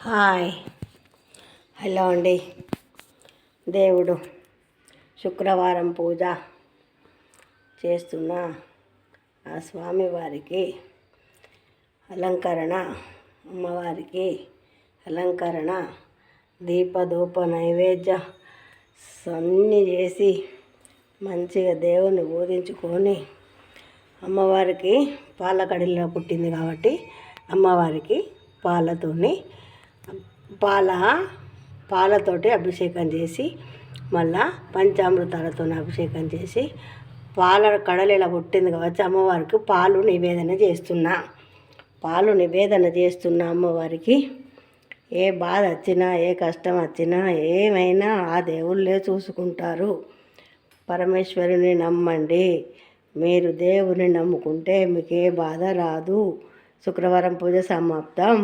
Hi, hello అండి. దేవుడు శుక్రవారం పూజ చేస్తున్న ఆ స్వామివారికి అలంకరణ, అమ్మవారికి అలంకరణ, దీపధూప నైవేద్య అన్నీ చేసి మంచిగా దేవుని పూజించుకొని, అమ్మవారికి పాలకడిలో పుట్టింది కాబట్టి అమ్మవారికి పాలతోటి అభిషేకం చేసి, మళ్ళా పంచామృతాలతో అభిషేకం చేసి, పాల కడలిలా పుట్టింది కాబట్టి అమ్మవారికి పాలు నివేదన చేస్తున్నా అమ్మవారికి. ఏ బాధ వచ్చినా, ఏ కష్టం వచ్చినా, ఏమైనా ఆ దేవుళ్ళే చూసుకుంటారు. పరమేశ్వరుని నమ్మండి. మీరు దేవుని నమ్ముకుంటే మీకు ఏ బాధ రాదు. శుక్రవారం పూజ సమాప్తం.